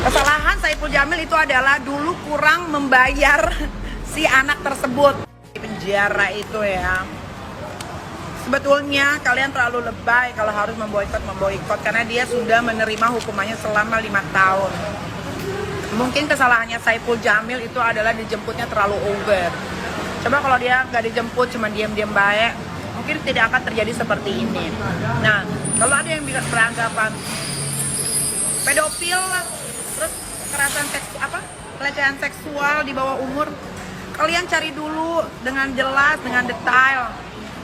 Kesalahan Saipul Jamil itu adalah dulu kurang membayar si anak tersebut di penjara itu ya. Sebetulnya kalian terlalu lebay kalau harus memboikot karena dia sudah menerima hukumannya selama 5 tahun. Mungkin kesalahannya Saipul Jamil itu adalah dijemputnya terlalu over. Coba kalau dia nggak dijemput cuma diam-diam baik, mungkin tidak akan terjadi seperti ini. Nah, kalau ada yang bisa beranggapan pedofil terus kekerasan pelecehan seksual di bawah umur, kalian cari dulu dengan jelas, dengan detail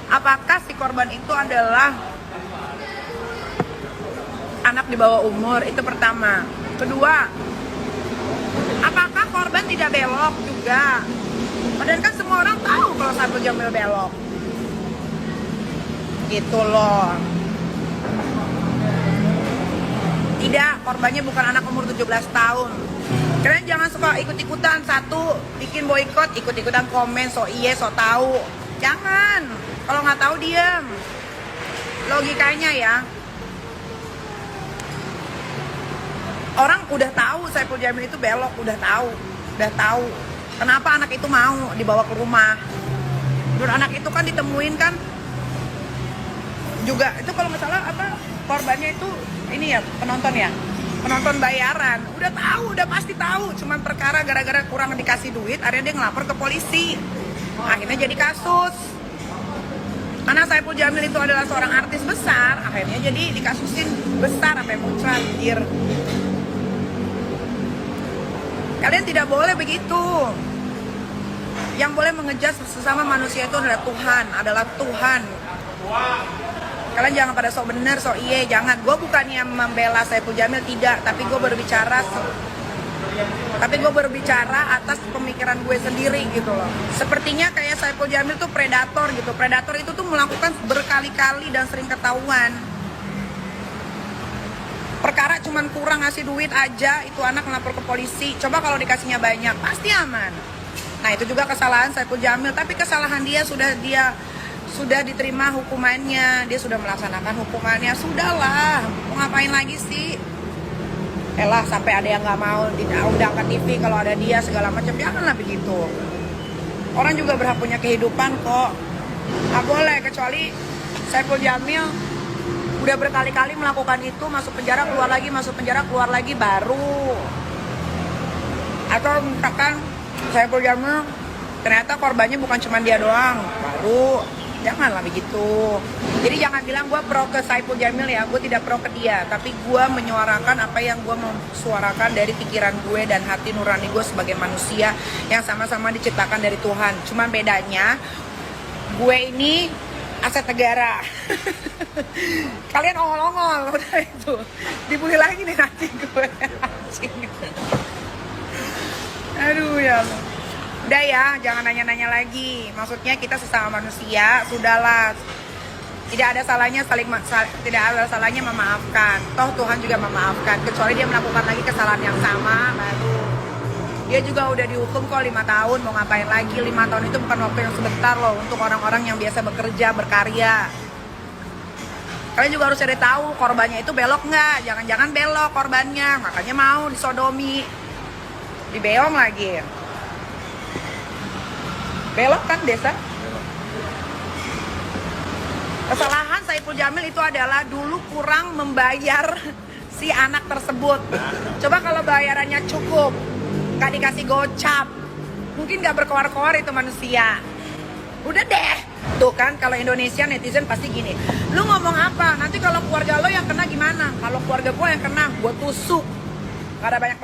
apakah si korban itu adalah anak di bawah umur. Itu pertama. Kedua, apakah korban tidak belok juga? Padahal kan semua orang tahu kalau Saipul Jamil belok gitu loh. Tidak, korbannya bukan anak umur 17 tahun. Kalian jangan suka ikut-ikutan. Satu, bikin boikot, ikut-ikutan komen, so iye, so tahu. Jangan. Kalau nggak tahu, diam. Logikanya ya. Orang udah tahu Saipul Jamil itu belok, udah tahu. Kenapa anak itu mau dibawa ke rumah? Dan anak itu kan ditemuin kan juga, itu kalau nggak salah korbannya itu ini ya, penonton bayaran. Udah pasti tahu, cuman perkara gara-gara kurang dikasih duit akhirnya dia ngelapor ke polisi, akhirnya jadi kasus. Karena Saipul Jamil itu adalah seorang artis besar, akhirnya jadi dikasusin besar sampai muncrat. Kalian tidak boleh begitu. Yang boleh mengejar sesama manusia itu adalah Tuhan. Kalian jangan pada sok bener, sok iye, jangan. Gue bukannya membela Saipul Jamil, tidak. Tapi gue berbicara atas pemikiran gue sendiri gitu loh. Sepertinya kayak Saipul Jamil tuh predator gitu. Predator itu tuh melakukan berkali-kali dan sering ketahuan. Perkara cuman kurang ngasih duit aja, itu anak melapor ke polisi. Coba kalau dikasihnya banyak, pasti aman. Nah itu juga kesalahan Saipul Jamil. Tapi kesalahan dia sudah diterima hukumannya, dia sudah melaksanakan hukumannya, sudahlah, mau ngapain lagi sih? Sampai ada yang nggak mau udah angkat TV kalau ada dia segala macam, janganlah begitu. Orang juga berhak punya kehidupan kok, nggak boleh. Kecuali Saipul Jamil udah berkali-kali melakukan itu, masuk penjara keluar lagi baru. Atau misalkan Saipul Jamil ternyata korbannya bukan cuma dia doang, baru. Janganlah begitu. Jadi jangan bilang gue pro ke Saipul Jamil ya. Gue tidak pro ke dia, tapi gue menyuarakan apa yang gue mau suarakan dari pikiran gue dan hati nurani gue sebagai manusia yang sama-sama diciptakan dari Tuhan. Cuma bedanya gue ini aset negara. Kalian ongol-ongol. Udah itu dibully lagi nih nanti gue. Aduh ya Allah. Udah ya, jangan nanya-nanya lagi. Maksudnya kita sesama manusia, sudahlah. Tidak ada salahnya memaafkan. Toh Tuhan juga memaafkan. Kecuali dia melakukan lagi kesalahan yang sama, baru. Dia juga udah dihukum kok 5 tahun, mau ngapain lagi? 5 tahun itu bukan waktu yang sebentar loh untuk orang-orang yang biasa bekerja, berkarya. Kalian juga harus cari tahu korbannya itu belok nggak? Jangan-jangan belok korbannya, makanya mau disodomi, dibeong lagi. Belok kan desa. Kesalahan Saipul Jamil itu adalah dulu kurang membayar si anak tersebut. Coba kalau bayarannya cukup, gak dikasih gocap, mungkin gak berkoar-koar itu manusia. Udah deh. Tuh kan kalau Indonesia netizen pasti gini, lu ngomong apa? Nanti kalau keluarga lo yang kena gimana? Kalau keluarga gue yang kena, gue tusuk. Gak ada banyak